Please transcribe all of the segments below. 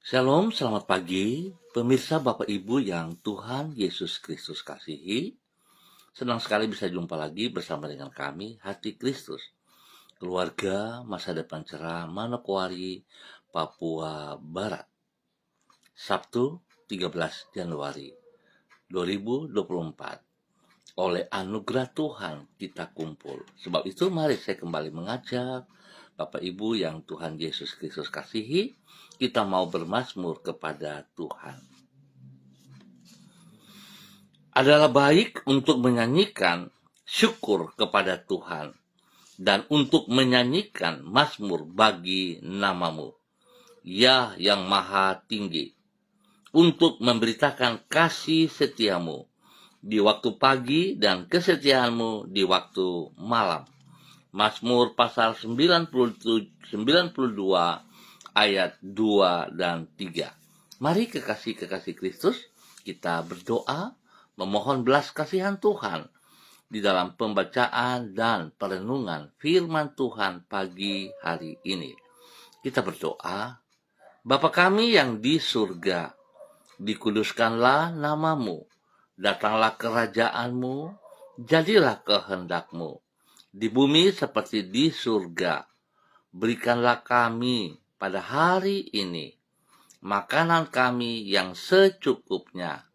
Shalom, selamat pagi, pemirsa Bapak Ibu yang Tuhan Yesus Kristus kasihi. Senang sekali bisa jumpa lagi bersama dengan kami, Hati Kristus, keluarga masa depan cerah Manokwari, Papua Barat. Sabtu 13 Januari 2024. Oleh anugerah Tuhan kita kumpul. Sebab itu mari saya kembali mengajak Bapak Ibu yang Tuhan Yesus Kristus kasihi, kita mau bermazmur kepada Tuhan. Adalah baik untuk menyanyikan syukur kepada Tuhan dan untuk menyanyikan mazmur bagi namamu, ya yang maha tinggi, untuk memberitakan kasih setiamu di waktu pagi dan kesetiaanmu di waktu malam. Mazmur pasal 92 ayat 2 dan 3. Mari kekasih-kekasih Kristus, kita berdoa memohon belas kasihan Tuhan di dalam pembacaan dan perenungan firman Tuhan pagi hari ini. Kita berdoa, Bapa kami yang di surga, dikuduskanlah namamu, datanglah kerajaanmu, jadilah kehendakmu, di bumi seperti di surga. Berikanlah kami pada hari ini makanan kami yang secukupnya,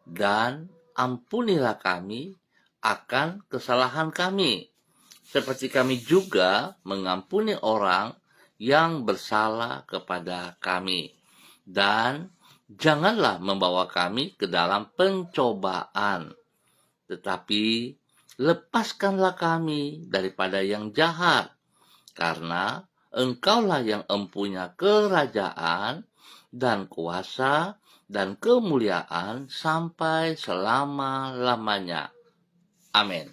dan ampunilah kami akan kesalahan kami, seperti kami juga mengampuni orang yang bersalah kepada kami. Dan janganlah membawa kami ke dalam pencobaan, tetapi lepaskanlah kami daripada yang jahat, karena Engkaulah yang empunya kerajaan dan kuasa dan kemuliaan sampai selama-lamanya. Amin.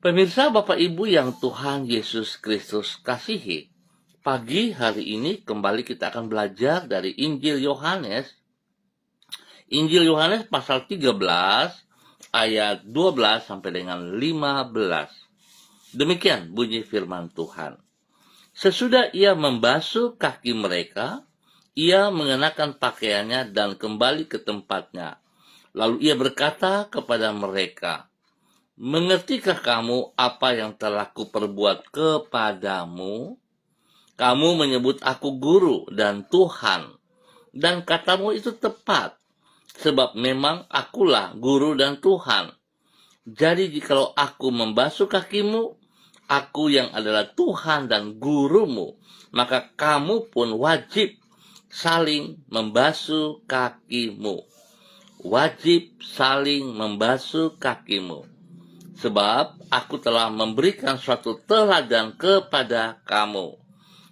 Pemirsa Bapak Ibu yang Tuhan Yesus Kristus kasihi, pagi hari ini kembali kita akan belajar dari Injil Yohanes. Injil Yohanes pasal 13 ayat 12 sampai dengan 15. Demikian bunyi firman Tuhan. Sesudah ia membasuh kaki mereka, ia mengenakan pakaiannya dan kembali ke tempatnya. Lalu ia berkata kepada mereka, "Mengertikah kamu apa yang telah kuperbuat kepadamu? Kamu menyebut aku guru dan Tuhan, dan katamu itu tepat, sebab memang akulah guru dan Tuhan. Jadi jikalau aku membasuh kakimu, aku yang adalah Tuhan dan gurumu, maka kamu pun wajib saling membasuh kakimu." Wajib saling membasuh kakimu. Sebab aku telah memberikan suatu teladan kepada kamu,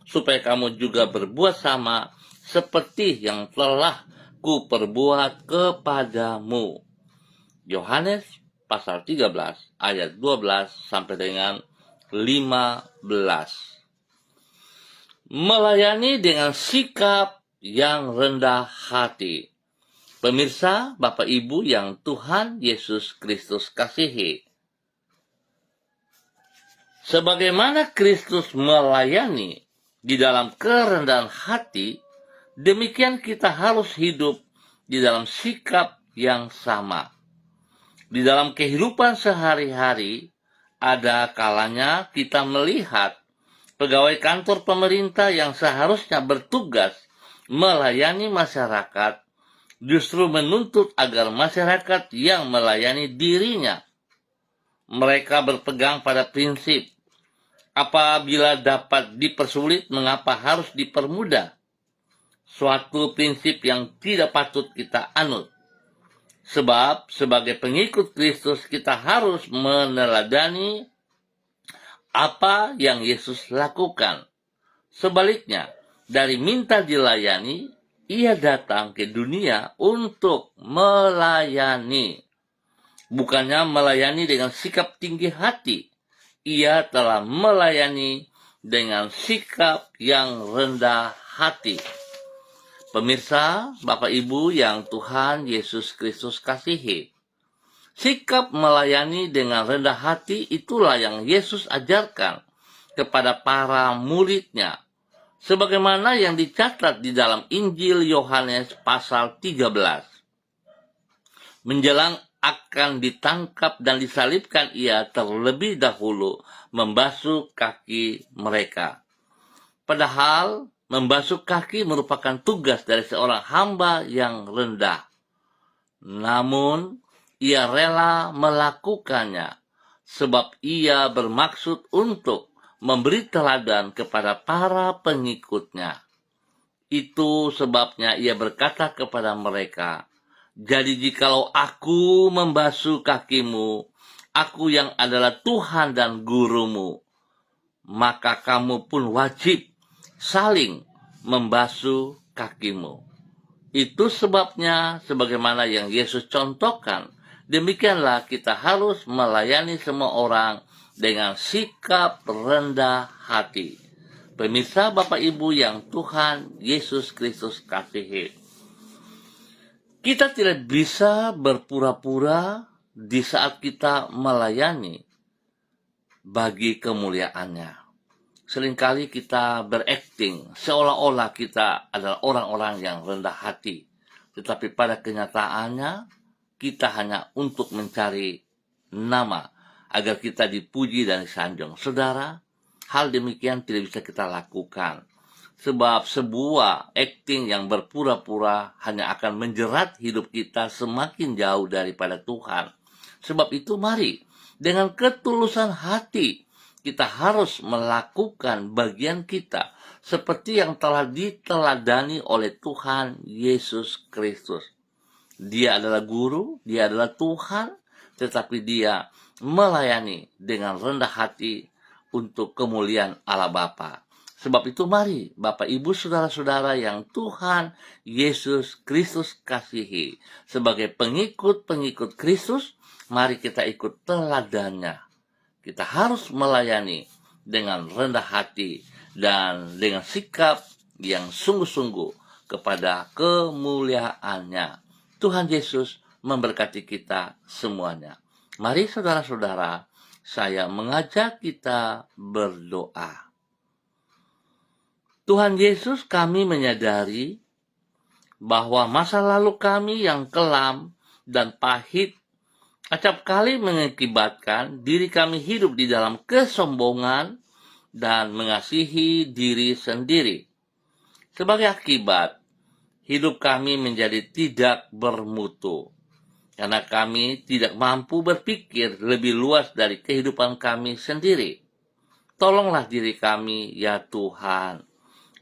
supaya kamu juga berbuat sama seperti yang telah kuperbuat kepadamu. Yohanes pasal 13 ayat 12 sampai dengan 15. Melayani dengan sikap yang rendah hati. Pemirsa, Bapak Ibu yang Tuhan Yesus Kristus kasihi, sebagaimana Kristus melayani di dalam kerendahan hati, demikian kita harus hidup di dalam sikap yang sama. Di dalam kehidupan sehari-hari, ada kalanya kita melihat pegawai kantor pemerintah yang seharusnya bertugas melayani masyarakat, justru menuntut agar masyarakat yang melayani dirinya. Mereka berpegang pada prinsip, apabila dapat dipersulit, mengapa harus dipermudah? Suatu prinsip yang tidak patut kita anut. Sebab sebagai pengikut Kristus kita harus meneladani apa yang Yesus lakukan. Sebaliknya, dari minta dilayani, ia datang ke dunia untuk melayani. Bukannya melayani dengan sikap tinggi hati. Ia telah melayani dengan sikap yang rendah hati. Pemirsa, Bapak Ibu yang Tuhan Yesus Kristus kasihi, sikap melayani dengan rendah hati itulah yang Yesus ajarkan kepada para muridnya. sebagaimana yang dicatat di dalam Injil Yohanes pasal 13. Menjelang akan ditangkap dan disalibkan, ia terlebih dahulu membasuh kaki mereka. Padahal membasuh kaki merupakan tugas dari seorang hamba yang rendah. Namun ia rela melakukannya sebab ia bermaksud untuk memberi teladan kepada para pengikutnya. Itu sebabnya ia berkata kepada mereka, "Jadi jikalau aku membasuh kakimu, aku yang adalah Tuhan dan gurumu, maka kamu pun wajib saling membasuh kakimu." Itu sebabnya, sebagaimana yang Yesus contohkan, demikianlah kita harus melayani semua orang dengan sikap rendah hati. Pemirsa, Bapak Ibu yang Tuhan Yesus Kristus kasihi, kita tidak bisa berpura-pura di saat kita melayani bagi kemuliaannya. Seringkali kita berakting seolah-olah kita adalah orang-orang yang rendah hati. Tetapi pada kenyataannya, kita hanya untuk mencari nama agar kita dipuji dan disanjung. Saudara, hal demikian tidak bisa kita lakukan. Sebab sebuah acting yang berpura-pura hanya akan menjerat hidup kita semakin jauh daripada Tuhan. Sebab itu mari, dengan ketulusan hati, kita harus melakukan bagian kita seperti yang telah diteladani oleh Tuhan Yesus Kristus. Dia adalah guru, dia adalah Tuhan, tetapi dia melayani dengan rendah hati untuk kemuliaan Allah Bapa. Sebab itu mari Bapak Ibu saudara-saudara yang Tuhan Yesus Kristus kasihi, sebagai pengikut-pengikut Kristus, mari kita ikut teladannya. Kita harus melayani dengan rendah hati dan dengan sikap yang sungguh-sungguh kepada kemuliaannya. Tuhan Yesus memberkati kita semuanya. Mari saudara-saudara, saya mengajak kita berdoa. Tuhan Yesus, kami menyadari bahwa masa lalu kami yang kelam dan pahit acap kali mengakibatkan diri kami hidup di dalam kesombongan dan mengasihi diri sendiri. Sebagai akibat, hidup kami menjadi tidak bermutu, karena kami tidak mampu berpikir lebih luas dari kehidupan kami sendiri. Tolonglah diri kami, ya Tuhan,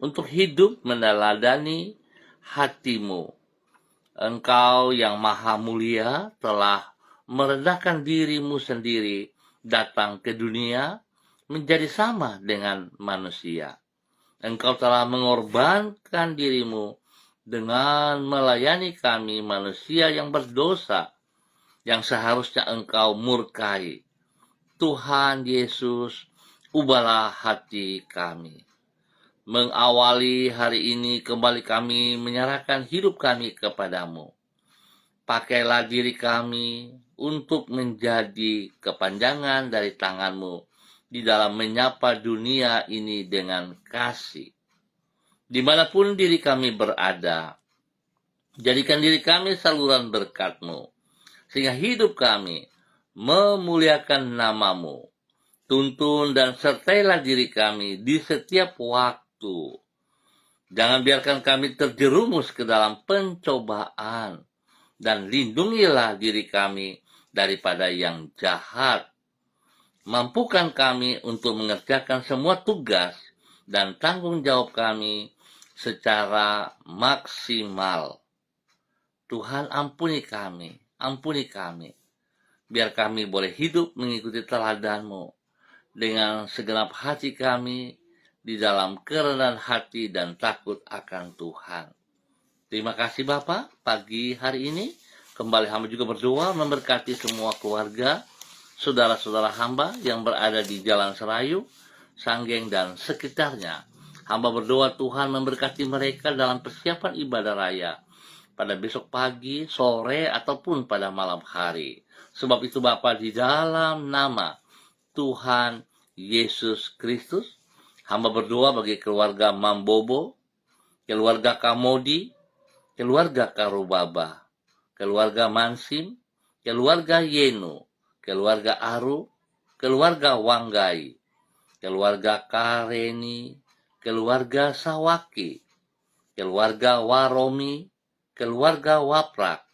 untuk hidup meneladani hati-Mu. Engkau yang maha mulia telah merendahkan diri-Mu sendiri, datang ke dunia menjadi sama dengan manusia. Engkau telah mengorbankan diri-Mu dengan melayani kami manusia yang berdosa, yang seharusnya Engkau murkai. Tuhan Yesus, ubahlah hati kami. Mengawali hari ini kembali kami menyerahkan hidup kami kepadamu. Pakailah diri kami untuk menjadi kepanjangan dari tangan-Mu di dalam menyapa dunia ini dengan kasih. Dimanapun diri kami berada, jadikan diri kami saluran berkat-Mu, sehingga hidup kami memuliakan nama-Mu. Tuntun dan sertailah diri kami di setiap waktu. Jangan biarkan kami terjerumus ke dalam pencobaan, dan lindungilah diri kami daripada yang jahat. Mampukan kami untuk mengerjakan semua tugas dan tanggung jawab kami secara maksimal. Tuhan, ampuni kami. Biar kami boleh hidup mengikuti teladan-Mu dengan segenap hati kami di dalam kerendahan hati dan takut akan Tuhan. Terima kasih Bapa, pagi hari ini kembali hamba juga berdoa memberkati semua keluarga, saudara-saudara hamba yang berada di Jalan Serayu, Sanggeng dan sekitarnya. Hamba berdoa Tuhan memberkati mereka dalam persiapan ibadah raya pada besok pagi, sore, ataupun pada malam hari. Sebab itu Bapa, di dalam nama Tuhan Yesus Kristus, Hamba berdoa bagi keluarga Mambobo, keluarga Kamodi, keluarga Karubaba, keluarga Mansim, keluarga Yenu, keluarga Aru, keluarga Wanggai, keluarga Kareni, keluarga Sawaki, keluarga Waromi, keluarga Waprak,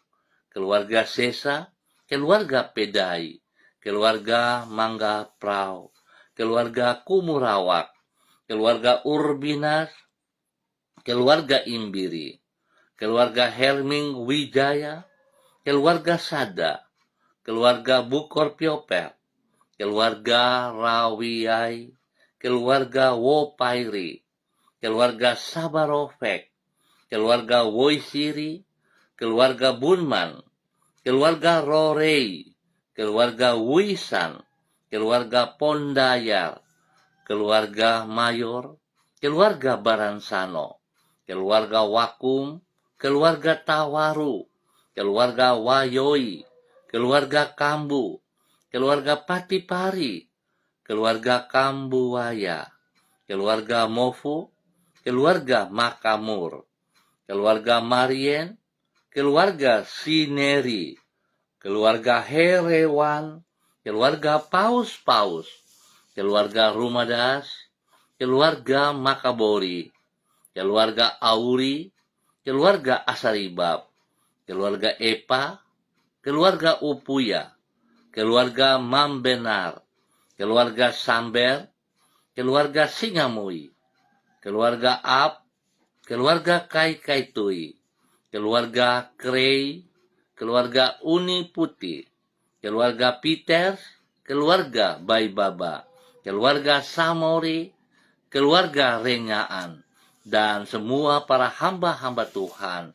keluarga Sesa, keluarga Pedai, keluarga Mangga Prau, keluarga Kumurawak, keluarga Urbinas, keluarga Imbiri, keluarga Herming Wijaya, keluarga Sada, keluarga Bukor Piopel, keluarga Rawiyai, keluarga Wopairi, keluarga Sabarofek, keluarga Woisiri, keluarga Bunman, keluarga Rorei, keluarga Wisan, keluarga Pondayar, keluarga Mayor, keluarga Baransano, keluarga Wakum, keluarga Tawaru, keluarga Wayoi, keluarga Kambu, keluarga Patipari, keluarga Kambuwaya, keluarga Mofu, keluarga Makamur, keluarga Marien, keluarga Sineri, keluarga Herewan, keluarga Paus-Paus, keluarga Rumadas, keluarga Makabori, keluarga Auri, keluarga Asaribab, keluarga Epa, keluarga Upuya, keluarga Mambenar, keluarga Samber, keluarga Singamui, keluarga Ab, keluarga Kaikaitui, keluarga Krei, keluarga Uni Putih, keluarga Peters, keluarga Baibaba, keluarga Samori, keluarga Renyaan, dan semua para hamba-hamba Tuhan.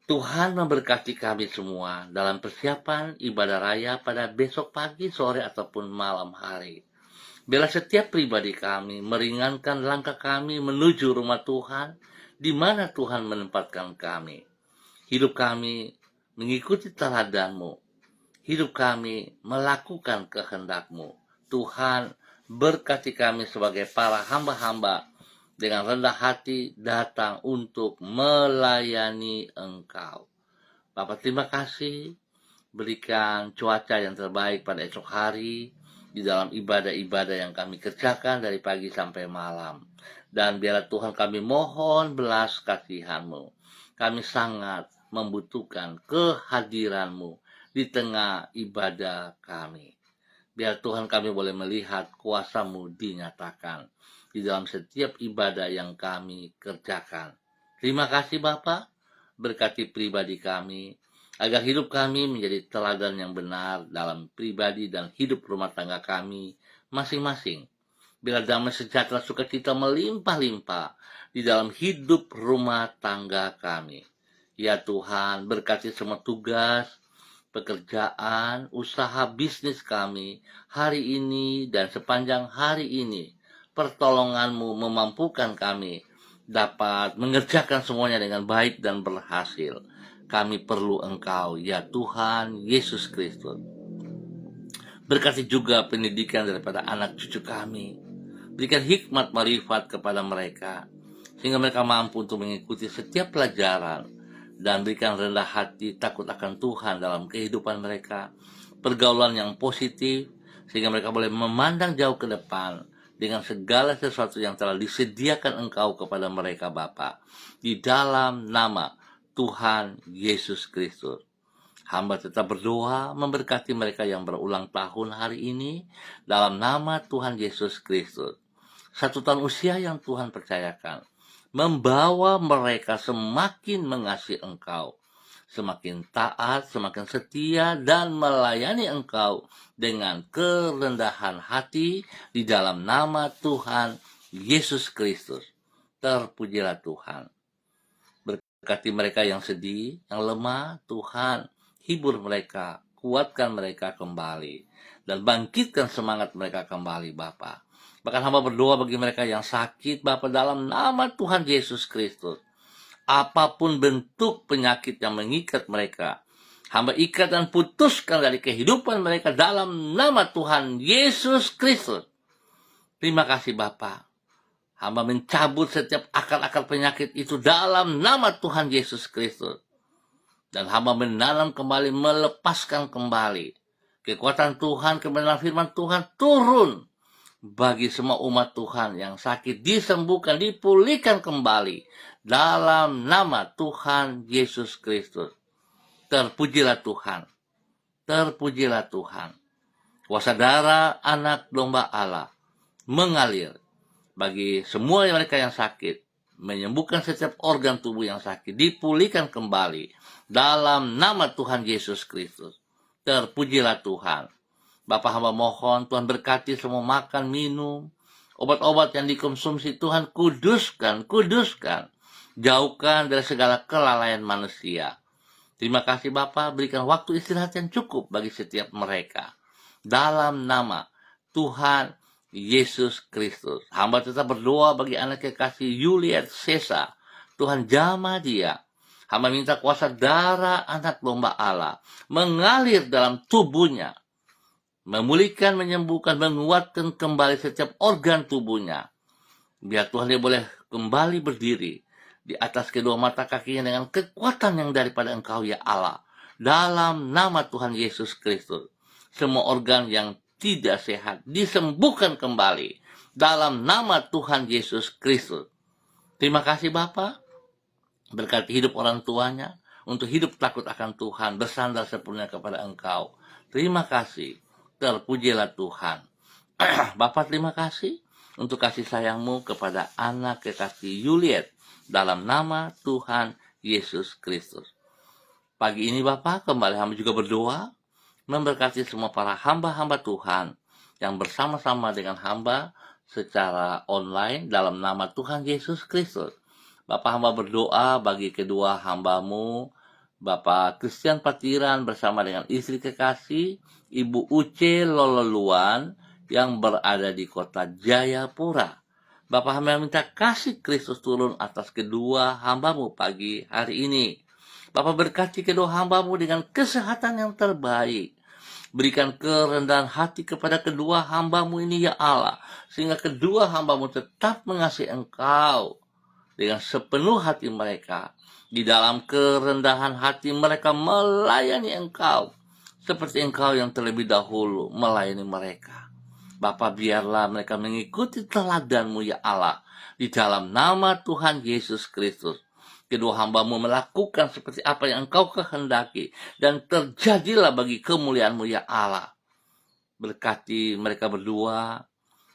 Tuhan memberkati kami semua dalam persiapan ibadah raya pada besok pagi, sore, ataupun malam hari. Biarlah setiap pribadi kami meringankan langkah kami menuju rumah Tuhan, di mana Tuhan menempatkan kami. Hidup kami mengikuti teladan-Mu. Hidup kami melakukan kehendak-Mu. Tuhan, berkati kami sebagai para hamba-hamba dengan rendah hati datang untuk melayani Engkau. Bapak, terima kasih. Berikan cuaca yang terbaik pada esok hari di dalam ibadah-ibadah yang kami kerjakan dari pagi sampai malam. Dan biarlah Tuhan, kami mohon belas kasihan-Mu. Kami sangat membutuhkan kehadiran-Mu di tengah ibadah kami. Biar Tuhan, kami boleh melihat kuasa-Mu dinyatakan di dalam setiap ibadah yang kami kerjakan. Terima kasih Bapa, berkati pribadi kami, agar hidup kami menjadi teladan yang benar dalam pribadi dan hidup rumah tangga kami masing-masing. Biar damai sejahtera sukacita melimpah-limpah di dalam hidup rumah tangga kami. Ya Tuhan, berkati semua tugas, pekerjaan, usaha bisnis kami hari ini dan sepanjang hari ini. Pertolongan-Mu memampukan kami dapat mengerjakan semuanya dengan baik dan berhasil. Kami perlu Engkau, ya Tuhan Yesus Kristus. Berkati juga pendidikan daripada anak cucu kami. Berikan hikmat marifat kepada mereka, sehingga mereka mampu untuk mengikuti setiap pelajaran, dan berikan rendah hati takut akan Tuhan dalam kehidupan mereka, pergaulan yang positif, sehingga mereka boleh memandang jauh ke depan dengan segala sesuatu yang telah disediakan Engkau kepada mereka Bapa. Di dalam nama Tuhan Yesus Kristus, hamba tetap berdoa memberkati mereka yang berulang tahun hari ini dalam nama Tuhan Yesus Kristus. 1 tahun usia yang Tuhan percayakan membawa mereka semakin mengasihi Engkau, semakin taat, semakin setia, dan melayani Engkau dengan kerendahan hati di dalam nama Tuhan Yesus Kristus. Terpujilah Tuhan. Berkati mereka yang sedih, yang lemah, Tuhan hibur mereka, kuatkan mereka kembali, dan bangkitkan semangat mereka kembali Bapa. Bahkan hamba berdoa bagi mereka yang sakit Bapa, dalam nama Tuhan Yesus Kristus. Apapun bentuk penyakit yang mengikat mereka, hamba ikat dan putuskan dari kehidupan mereka dalam nama Tuhan Yesus Kristus. Terima kasih Bapa. Hamba mencabut setiap akar-akar penyakit itu dalam nama Tuhan Yesus Kristus. Dan hamba menanam kembali, melepaskan kembali kekuatan Tuhan, kebenaran firman Tuhan turun bagi semua umat Tuhan yang sakit, disembuhkan, dipulihkan kembali dalam nama Tuhan Yesus Kristus. Terpujilah Tuhan. Terpujilah Tuhan. Kuasa darah anak domba Allah mengalir bagi semua mereka yang sakit, menyembuhkan setiap organ tubuh yang sakit, dipulihkan kembali dalam nama Tuhan Yesus Kristus. Terpujilah Tuhan. Bapak hamba mohon Tuhan berkati semua makan, minum, obat-obat yang dikonsumsi Tuhan kuduskan. Jauhkan dari segala kelalaian manusia. Terima kasih Bapak, berikan waktu istirahat yang cukup bagi setiap mereka. Dalam nama Tuhan Yesus Kristus. Hamba tetap berdoa bagi anak kekasih Juliet Sesa. Tuhan jamah dia. Hamba minta kuasa darah anak domba Allah mengalir dalam tubuhnya. Memulihkan, menyembuhkan, menguatkan kembali setiap organ tubuhnya. Biar Tuhan dia boleh kembali berdiri di atas kedua mata kakinya dengan kekuatan yang daripada Engkau ya Allah. Dalam nama Tuhan Yesus Kristus. Semua organ yang tidak sehat disembuhkan kembali dalam nama Tuhan Yesus Kristus. Terima kasih Bapa. Berkati hidup orang tuanya untuk hidup takut akan Tuhan, bersandar sepenuhnya kepada Engkau. Terima kasih. Terpujilah Tuhan. Bapa terima kasih untuk kasih sayang-Mu kepada anak kekasih Juliet dalam nama Tuhan Yesus Kristus. Pagi ini Bapa kembali hamba juga berdoa memberkati semua para hamba-hamba Tuhan yang bersama-sama dengan hamba secara online dalam nama Tuhan Yesus Kristus. Bapak hamba berdoa bagi kedua hamba-Mu, Bapak Christian Patiran bersama dengan istri kekasih, Ibu Uce Lololuan yang berada di kota Jayapura. Bapak hamba minta kasih Kristus turun atas kedua hamba-Mu pagi hari ini. Bapak berkati kedua hamba-Mu dengan kesehatan yang terbaik. Berikan kerendahan hati kepada kedua hamba-Mu ini ya Allah. Sehingga kedua hamba-Mu tetap mengasihi Engkau dengan sepenuh hati mereka. Di dalam kerendahan hati mereka melayani Engkau. Seperti Engkau yang terlebih dahulu melayani mereka. Bapa biarlah mereka mengikuti teladan-Mu ya Allah. Di dalam nama Tuhan Yesus Kristus. Kedua hamba-Mu melakukan seperti apa yang Engkau kehendaki. Dan terjadilah bagi kemuliaan-Mu ya Allah. Berkati mereka berdua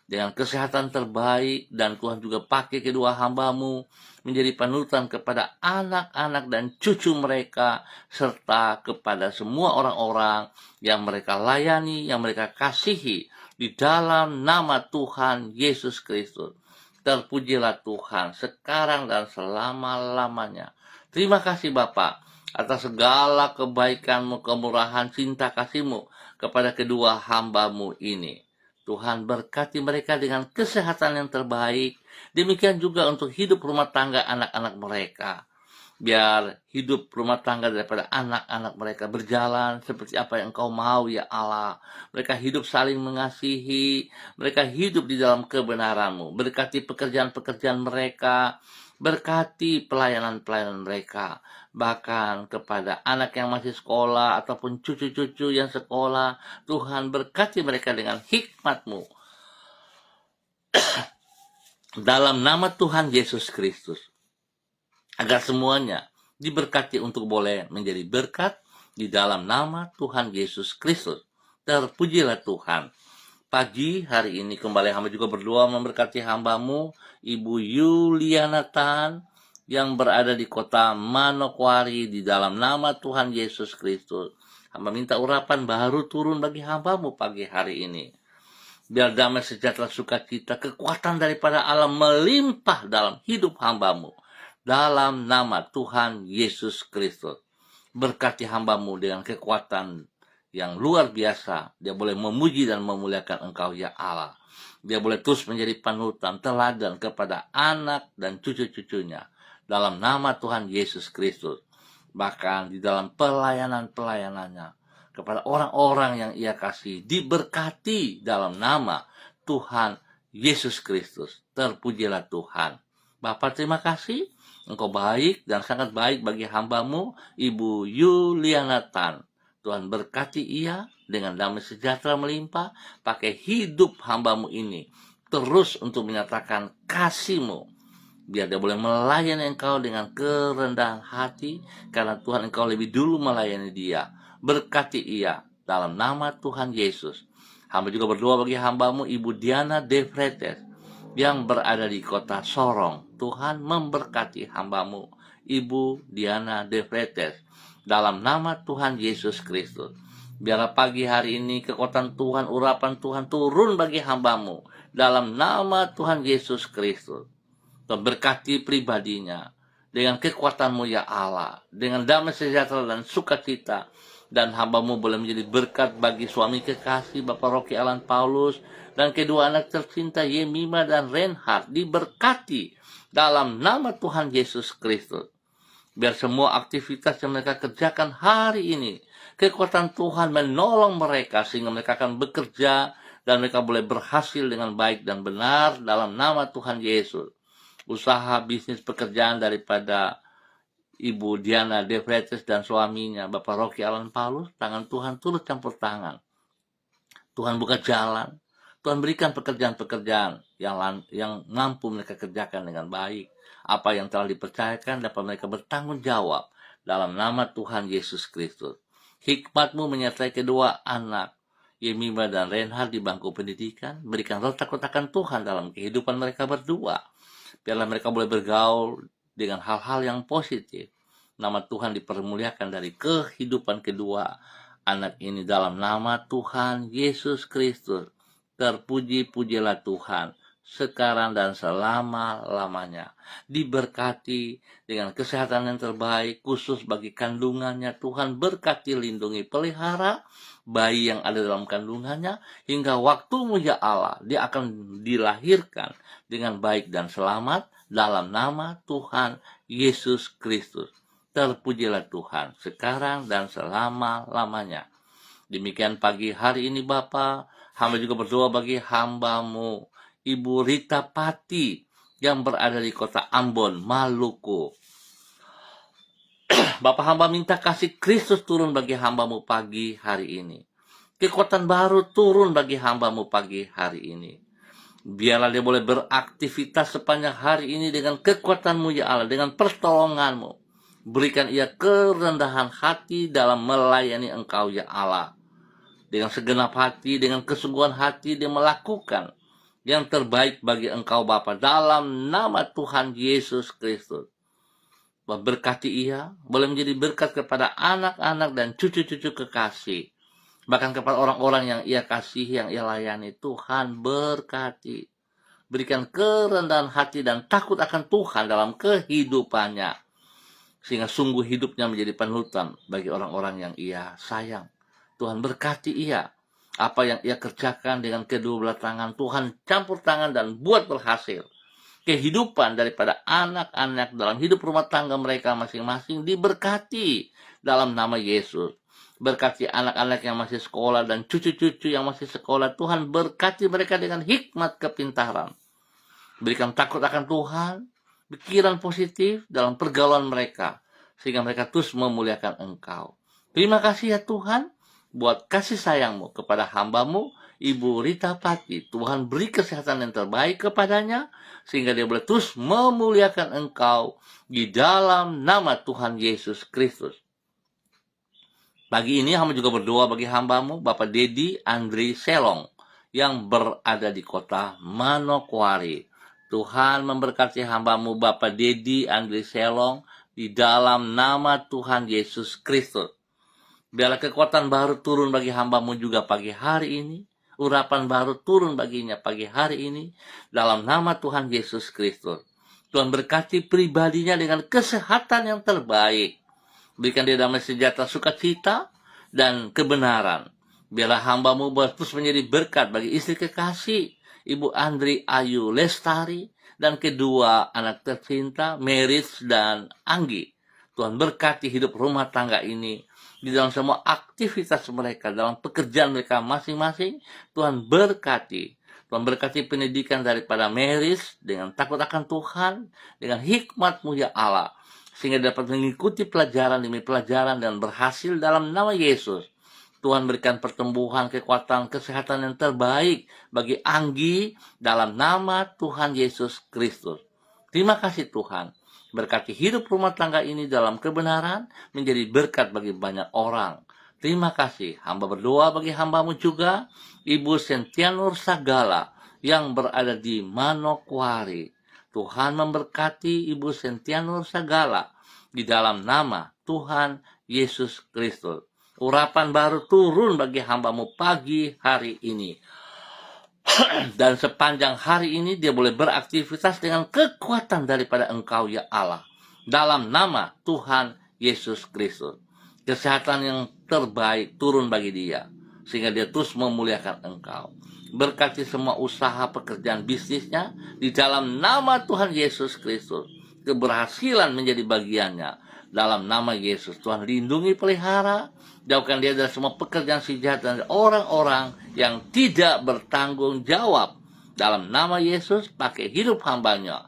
dengan kesehatan terbaik. Dan Tuhan juga pakai kedua hamba-Mu menjadi panutan kepada anak-anak dan cucu mereka. Serta kepada semua orang-orang yang mereka layani, yang mereka kasihi. Di dalam nama Tuhan Yesus Kristus. Terpujilah Tuhan sekarang dan selama-lamanya. Terima kasih Bapa atas segala kebaikan-Mu, kemurahan, cinta kasih-Mu kepada kedua hamba-Mu ini. Tuhan berkati mereka dengan kesehatan yang terbaik. Demikian juga untuk hidup rumah tangga anak-anak mereka. Biar hidup rumah tangga daripada anak-anak mereka berjalan seperti apa yang Engkau mau ya Allah. Mereka hidup saling mengasihi. Mereka hidup di dalam kebenaran-Mu. Berkati pekerjaan-pekerjaan mereka. Berkati pelayanan-pelayanan mereka. Bahkan kepada anak yang masih sekolah ataupun cucu-cucu yang sekolah. Tuhan berkati mereka dengan hikmat-Mu. Dalam nama Tuhan Yesus Kristus. Agar semuanya diberkati untuk boleh menjadi berkat di dalam nama Tuhan Yesus Kristus. Terpujilah Tuhan. Pagi hari ini kembali hamba juga berdoa memberkati hamba-Mu, Ibu Yuliana Tan, yang berada di kota Manokwari di dalam nama Tuhan Yesus Kristus. Hamba minta urapan baru turun bagi hamba-Mu pagi hari ini. Biar damai sejahtera sukacita, kekuatan daripada Allah melimpah dalam hidup hamba-Mu. Dalam nama Tuhan Yesus Kristus. Berkati hamba-Mu dengan kekuatan yang luar biasa. Dia boleh memuji dan memuliakan Engkau ya Allah. Dia boleh terus menjadi panutan, teladan kepada anak dan cucu-cucunya. Dalam nama Tuhan Yesus Kristus. Bahkan di dalam pelayanan-pelayanannya. Kepada orang-orang yang Ia kasih. Diberkati dalam nama Tuhan Yesus Kristus. Terpujilah Tuhan. Bapa, terima kasih. Engkau baik dan sangat baik bagi hambamu, Ibu Yuliana Tan. Tuhan berkati ia dengan damai sejahtera melimpah, pakai hidup hambamu ini terus untuk menyatakan kasih-Mu. Biar dia boleh melayani Engkau dengan kerendahan hati, karena Tuhan Engkau lebih dulu melayani dia. Berkati ia dalam nama Tuhan Yesus. Hamba juga berdoa bagi hambamu Ibu Diana De Vretes yang berada di kota Sorong. Tuhan memberkati hambamu Ibu Diana De Vretes dalam nama Tuhan Yesus Kristus. Biarlah pagi hari ini kekuatan Tuhan, urapan Tuhan turun bagi hambamu dalam nama Tuhan Yesus Kristus. Tuhan berkati pribadinya dengan kekuatan-Mu ya Allah, dengan damai sejahtera dan sukacita. Dan hambamu boleh menjadi berkat bagi suami kekasih Bapak Rocky Alan Paulus dan kedua anak tercinta Yemima dan Reinhard, diberkati dalam nama Tuhan Yesus Kristus. Biar semua aktivitas yang mereka kerjakan hari ini, kekuatan Tuhan menolong mereka sehingga mereka akan bekerja dan mereka boleh berhasil dengan baik dan benar dalam nama Tuhan Yesus. Usaha, bisnis, pekerjaan daripada Ibu Diana De Vretes dan suaminya Bapak Rocky Alan Paulus, tangan Tuhan turut campur tangan. Tuhan buka jalan, Tuhan berikan pekerjaan-pekerjaan yang mampu mereka kerjakan dengan baik. Apa yang telah dipercayakan dapat mereka bertanggung jawab dalam nama Tuhan Yesus Kristus. Hikmat-Mu menyertai kedua anak Yemima dan Reinhard di bangku pendidikan. Berikan letak-letakan Tuhan dalam kehidupan mereka berdua. Biarlah mereka boleh bergaul dengan hal-hal yang positif. Nama Tuhan dipermuliakan dari kehidupan kedua anak ini dalam nama Tuhan Yesus Kristus. Terpuji-pujilah Tuhan sekarang dan selama-lamanya. Diberkati dengan kesehatan yang terbaik, khusus bagi kandungannya. Tuhan berkati, lindungi, pelihara bayi yang ada dalam kandungannya, hingga waktu-Mu ya Allah, dia akan dilahirkan dengan baik dan selamat dalam nama Tuhan Yesus Kristus. Terpujilah Tuhan sekarang dan selama-lamanya. Demikian pagi hari ini Bapa, hamba juga berdoa bagi hamba-Mu Ibu Rita Pati yang berada di kota Ambon, Maluku. Bapak, hamba minta kasih Kristus turun bagi hamba-Mu pagi hari ini. Kekuatan baru turun bagi hamba-Mu pagi hari ini. Biarlah dia boleh beraktivitas sepanjang hari ini dengan kekuatan-Mu ya Allah, dengan pertolongan-Mu. Berikan ia kerendahan hati dalam melayani Engkau ya Allah. Dengan segenap hati, dengan kesungguhan hati dia melakukan yang terbaik bagi Engkau Bapa dalam nama Tuhan Yesus Kristus. Berkati ia, boleh menjadi berkat kepada anak-anak dan cucu-cucu kekasih. Bahkan kepada orang-orang yang ia kasihi, yang ia layani. Tuhan berkati. Berikan kerendahan hati dan takut akan Tuhan dalam kehidupannya. Sehingga sungguh hidupnya menjadi panutan bagi orang-orang yang ia sayang. Tuhan berkati ia. Apa yang ia kerjakan dengan kedua belah tangan, Tuhan campur tangan dan buat berhasil. Kehidupan daripada anak-anak dalam hidup rumah tangga mereka masing-masing diberkati dalam nama Yesus. Berkati anak-anak yang masih sekolah dan cucu-cucu yang masih sekolah. Tuhan berkati mereka dengan hikmat kepintaran. Berikan takut akan Tuhan, pikiran positif dalam pergaulan mereka, sehingga mereka terus memuliakan Engkau. Terima kasih ya Tuhan, buat kasih sayang-Mu kepada hamba-Mu Ibu Rita Pati. Tuhan beri kesehatan yang terbaik kepadanya, sehingga dia boleh terus memuliakan Engkau di dalam nama Tuhan Yesus Kristus. Pagi ini hamba juga berdoa bagi hamba-Mu Bapak Dedi Andri Selong yang berada di kota Manokwari. Tuhan memberkati hamba-Mu Bapak Dedi Andri Selong di dalam nama Tuhan Yesus Kristus. Biarlah kekuatan baru turun bagi hamba-Mu juga pagi hari ini. Urapan baru turun baginya pagi hari ini. Dalam nama Tuhan Yesus Kristus. Tuhan berkati pribadinya dengan kesehatan yang terbaik. Berikan dia damai sejahtera, sukacita, dan kebenaran. Biarlah hamba-Mu terus menjadi berkat bagi istri kekasih, Ibu Andri Ayu Lestari, dan kedua anak tercinta, Meris dan Anggi. Tuhan berkati hidup rumah tangga ini. Di dalam semua aktivitas mereka, dalam pekerjaan mereka masing-masing, Tuhan berkati. Tuhan berkati pendidikan daripada Meris dengan takut akan Tuhan, dengan hikmat-Mu ya Allah, sehingga dapat mengikuti pelajaran demi pelajaran dan berhasil dalam nama Yesus. Tuhan berikan pertumbuhan, kekuatan, kesehatan yang terbaik bagi Anggi dalam nama Tuhan Yesus Kristus. Terima kasih Tuhan. Berkati hidup rumah tangga ini dalam kebenaran, menjadi berkat bagi banyak orang. Terima kasih. Hamba berdoa bagi hamba-Mu juga, Ibu Sentianur Sagala yang berada di Manokwari. Tuhan memberkati Ibu Sentianur Sagala di dalam nama Tuhan Yesus Kristus. Urapan baru turun bagi hamba-Mu pagi hari ini. Dan sepanjang hari ini dia boleh beraktivitas dengan kekuatan daripada Engkau ya Allah. Dalam nama Tuhan Yesus Kristus. Kesehatan yang terbaik turun bagi dia, sehingga dia terus memuliakan Engkau. Berkati semua usaha pekerjaan bisnisnya di dalam nama Tuhan Yesus Kristus. Keberhasilan menjadi bagiannya. Dalam nama Yesus, Tuhan lindungi, pelihara, jauhkan dia dari semua pekerjaan si jahat dan orang-orang yang tidak bertanggung jawab. Dalam nama Yesus, pakai hidup hamba-Nya,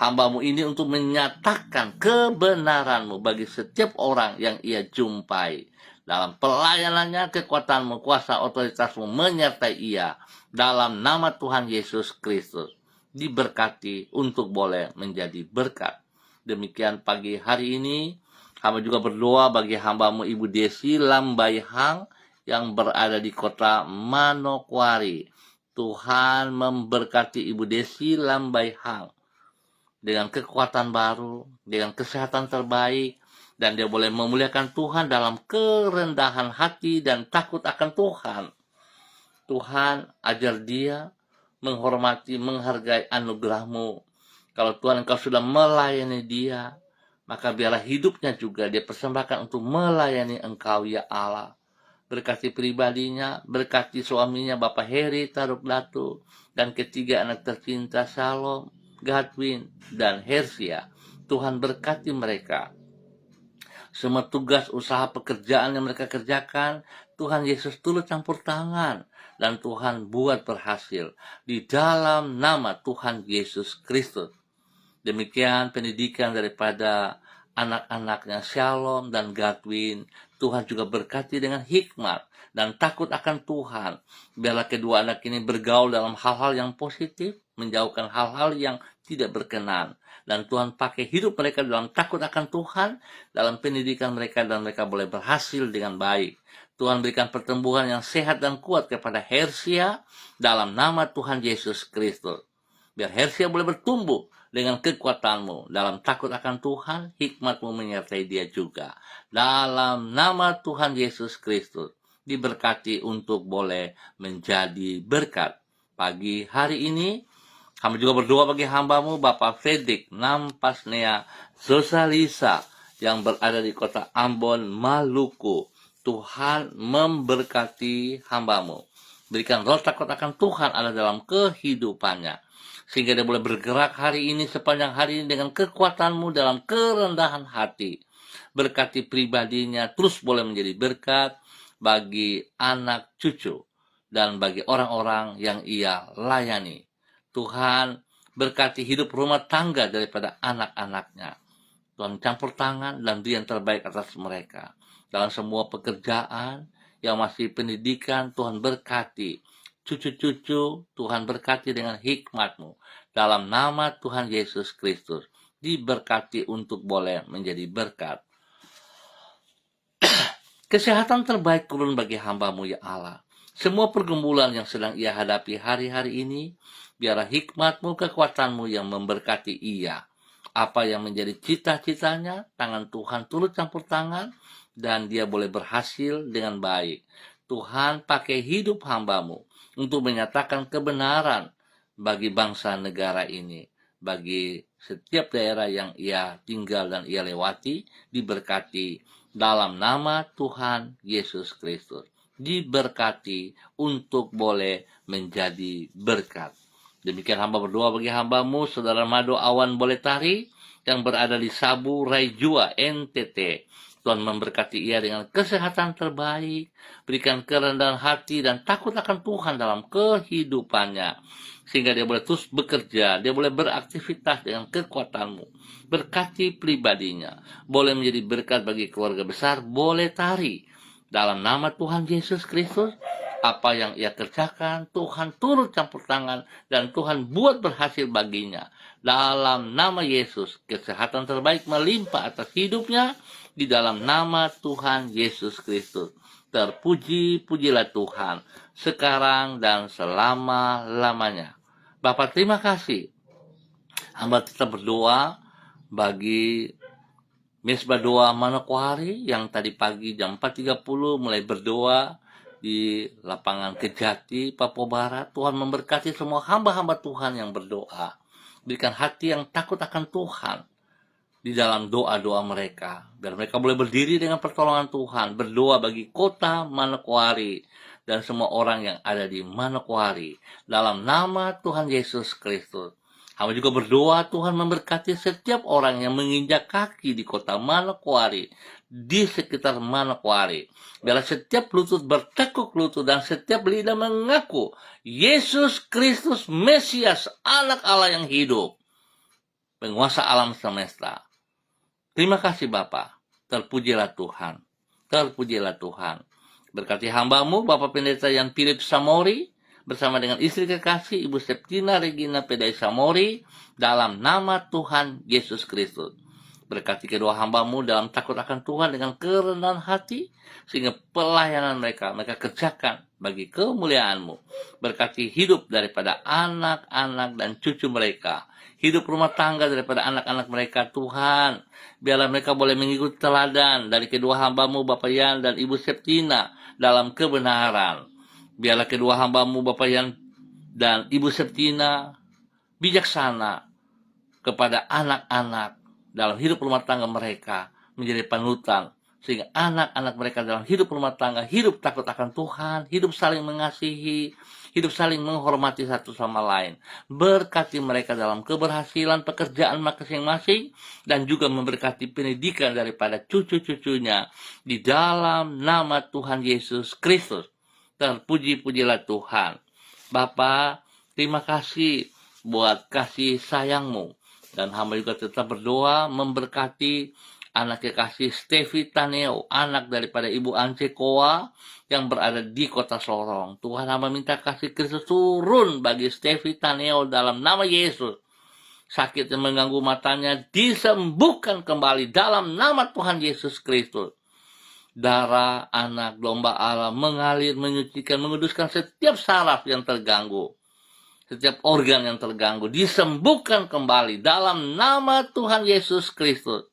hamba-Mu ini untuk menyatakan kebenaran-Mu bagi setiap orang yang ia jumpai. Dalam pelayanannya, kekuatan-Mu, kuasa otoritas-Mu menyertai ia. Dalam nama Tuhan Yesus Kristus, diberkati untuk boleh menjadi berkat. Demikian pagi hari ini, hamba juga berdoa bagi hamba-Mu Ibu Desi Lambaihang yang berada di kota Manokwari. Tuhan memberkati Ibu Desi Lambaihang dengan kekuatan baru, dengan kesehatan terbaik, dan dia boleh memuliakan Tuhan dalam kerendahan hati dan takut akan Tuhan. Tuhan ajar dia menghormati, menghargai anugerah-Mu. Kalau Tuhan Engkau sudah melayani dia, maka biarlah hidupnya juga dia persembahkan untuk melayani Engkau ya Allah. Berkati pribadinya, berkati suaminya Bapak Heri Taruk Datu, dan ketiga anak tercinta Shalom, Godwin, dan Hersia. Tuhan berkati mereka. Semua tugas, usaha, pekerjaan yang mereka kerjakan, Tuhan Yesus turut campur tangan, dan Tuhan buat berhasil di dalam nama Tuhan Yesus Kristus. Demikian pendidikan daripada anak-anaknya Shalom dan Godwin. Tuhan juga berkati dengan hikmat dan takut akan Tuhan. Biarlah kedua anak ini bergaul dalam hal-hal yang positif, menjauhkan hal-hal yang tidak berkenan. Dan Tuhan pakai hidup mereka dalam takut akan Tuhan, dalam pendidikan mereka, dan mereka boleh berhasil dengan baik. Tuhan berikan pertumbuhan yang sehat dan kuat kepada Hersia dalam nama Tuhan Yesus Kristus. Biar Hersia boleh bertumbuh dengan kekuatan-Mu, dalam takut akan Tuhan, hikmat-Mu menyertai dia juga. Dalam nama Tuhan Yesus Kristus, diberkati untuk boleh menjadi berkat. Pagi hari ini, kami juga berdoa bagi hamba-Mu, Bapak Fredrik Nampasnea Sosalisa, yang berada di kota Ambon, Maluku. Tuhan memberkati hamba-Mu. Berikan roh takut akan Tuhan ada dalam kehidupannya, sehingga dia boleh bergerak hari ini sepanjang hari ini dengan kekuatan-Mu dalam kerendahan hati. Berkati pribadinya terus boleh menjadi berkat bagi anak cucu dan bagi orang-orang yang ia layani. Tuhan berkati hidup rumah tangga daripada anak-anaknya. Tuhan campur tangan dan beri yang terbaik atas mereka. Dalam semua pekerjaan yang masih pendidikan, Tuhan berkati. Cucu-cucu, Tuhan berkati dengan hikmat-Mu. Dalam nama Tuhan Yesus Kristus, diberkati untuk boleh menjadi berkat. Kesehatan terbaik turun bagi hamba-Mu ya Allah. Semua pergumulan yang sedang ia hadapi hari-hari ini, biarlah hikmat-Mu, kekuatan-Mu yang memberkati ia. Apa yang menjadi cita-citanya, tangan Tuhan turut campur tangan, dan dia boleh berhasil dengan baik. Tuhan pakai hidup hamba-Mu untuk menyatakan kebenaran bagi bangsa negara ini, bagi setiap daerah yang ia tinggal dan ia lewati, diberkati dalam nama Tuhan Yesus Kristus. Diberkati untuk boleh menjadi berkat. Demikian hamba berdoa bagi hamba-Mu, Saudara Mado Awan Boletari, yang berada di Sabu Raijua, NTT. Tuhan memberkati ia dengan kesehatan terbaik, berikan kerendahan hati dan takut akan Tuhan dalam kehidupannya. Sehingga dia boleh terus bekerja, dia boleh beraktivitas dengan kekuatanmu. Berkati pribadinya, boleh menjadi berkat bagi keluarga besar, boleh tari. Dalam nama Tuhan Yesus Kristus, apa yang ia kerjakan, Tuhan turut campur tangan dan Tuhan buat berhasil baginya. Dalam nama Yesus, kesehatan terbaik melimpah atas hidupnya, di dalam nama Tuhan Yesus Kristus. Terpuji-pujilah Tuhan, sekarang dan selama-lamanya. Bapak terima kasih. Hamba tetap berdoa bagi Mesbah Doa Manokwari yang tadi pagi jam 4.30 mulai berdoa di lapangan Kejati, Papua Barat. Tuhan memberkati semua hamba-hamba Tuhan yang berdoa. Berikan hati yang takut akan Tuhan di dalam doa-doa mereka, biar mereka boleh berdiri dengan pertolongan Tuhan, berdoa bagi kota Manokwari dan semua orang yang ada di Manokwari dalam nama Tuhan Yesus Kristus. Kami juga berdoa Tuhan memberkati setiap orang yang menginjak kaki di kota Manokwari, di sekitar Manokwari. Biarlah setiap lutut bertekuk lutut dan setiap lidah mengaku Yesus Kristus Mesias, Anak Allah yang hidup, penguasa alam semesta. Terima kasih Bapa, terpujilah Tuhan, terpujilah Tuhan. Berkati hamba-Mu Bapak Pendeta Yan Philip Samori, bersama dengan istri kekasih Ibu Septina Regina Pedai Samori, dalam nama Tuhan Yesus Kristus. Berkati kedua hamba-Mu dalam takut akan Tuhan dengan kerendahan hati, sehingga pelayanan mereka kerjakan bagi kemuliaan-Mu. Berkati hidup daripada anak-anak dan cucu mereka, hidup rumah tangga daripada anak-anak mereka Tuhan. Biarlah mereka boleh mengikuti teladan dari kedua hamba-Mu Bapak Yan dan Ibu Septina dalam kebenaran. Biarlah kedua hamba-Mu Bapak Yan dan Ibu Septina bijaksana kepada anak-anak dalam hidup rumah tangga mereka, menjadi panutan, sehingga anak-anak mereka dalam hidup rumah tangga hidup takut akan Tuhan, hidup saling mengasihi, hidup saling menghormati satu sama lain. Berkati mereka dalam keberhasilan pekerjaan masing-masing, dan juga memberkati pendidikan daripada cucu-cucunya di dalam nama Tuhan Yesus Kristus. Terpuji-pujilah Tuhan. Bapa, terima kasih buat kasih sayang-Mu. Dan hamba juga tetap berdoa memberkati anak kekasih Stevi Taneo, anak daripada Ibu Ance Koa yang berada di kota Sorong. Tuhan, hamba minta kasih Kristus turun bagi Stevi Taneo dalam nama Yesus. Sakit yang mengganggu matanya disembuhkan kembali dalam nama Tuhan Yesus Kristus. Darah anak domba Allah mengalir, menyucikan, menguduskan setiap saraf yang terganggu. Setiap organ yang terganggu disembuhkan kembali dalam nama Tuhan Yesus Kristus.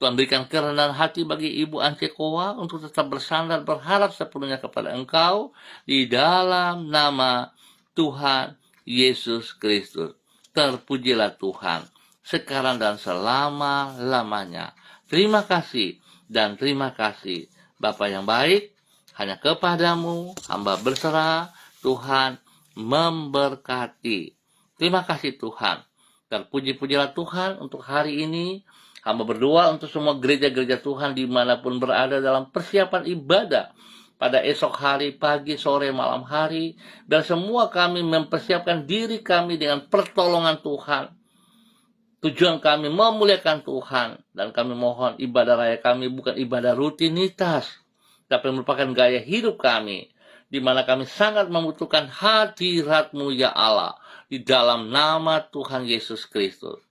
Tuhan berikan kerendahan hati bagi Ibu Ance Koa untuk tetap bersandar berharap sepenuhnya kepada Engkau di dalam nama Tuhan Yesus Kristus. Terpujilah Tuhan sekarang dan selama-lamanya. Terima kasih dan terima kasih Bapa yang baik, hanya kepadamu hamba berserah. Tuhan memberkati. Terima kasih Tuhan. Terpuji-pujilah Tuhan untuk hari ini. Hamba berdoa untuk semua gereja-gereja Tuhan dimanapun berada dalam persiapan ibadah pada esok hari, pagi, sore, malam hari. Dan semua kami mempersiapkan diri kami dengan pertolongan Tuhan. Tujuan kami memuliakan Tuhan. Dan kami mohon ibadah raya kami bukan ibadah rutinitas, tapi merupakan gaya hidup kami, di mana kami sangat membutuhkan hadirat-Mu ya Allah, di dalam nama Tuhan Yesus Kristus.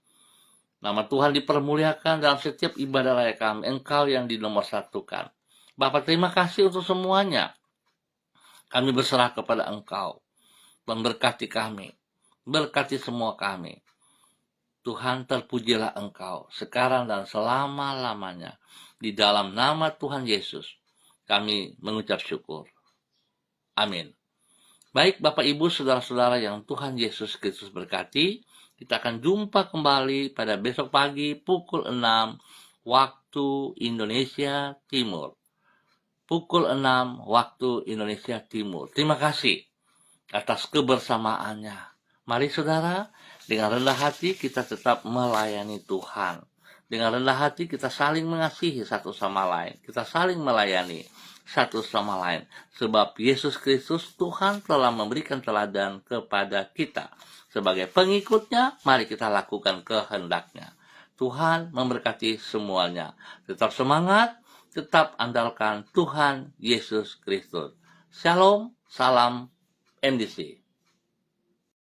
Nama Tuhan dipermuliakan dalam setiap ibadah raya kami. Engkau yang dinomorsatukan. Bapa, terima kasih untuk semuanya. Kami berserah kepada Engkau. Tuhan berkati kami, berkati semua kami. Tuhan, terpujilah Engkau sekarang dan selama-lamanya. Di dalam nama Tuhan Yesus kami mengucap syukur. Amin. Baik Bapak Ibu Saudara-saudara yang Tuhan Yesus Kristus berkati, kita akan jumpa kembali pada besok pagi pukul 6 waktu Indonesia Timur. Pukul 6 waktu Indonesia Timur. Terima kasih atas kebersamaannya. Mari saudara, dengan rendah hati kita tetap melayani Tuhan. Dengan rendah hati kita saling mengasihi satu sama lain. Kita saling melayani satu sama lain. Sebab Yesus Kristus Tuhan telah memberikan teladan kepada kita. Sebagai pengikutnya, mari kita lakukan kehendaknya. Tuhan memberkati semuanya. Tetap semangat, tetap andalkan Tuhan Yesus Kristus. Shalom, salam MDC.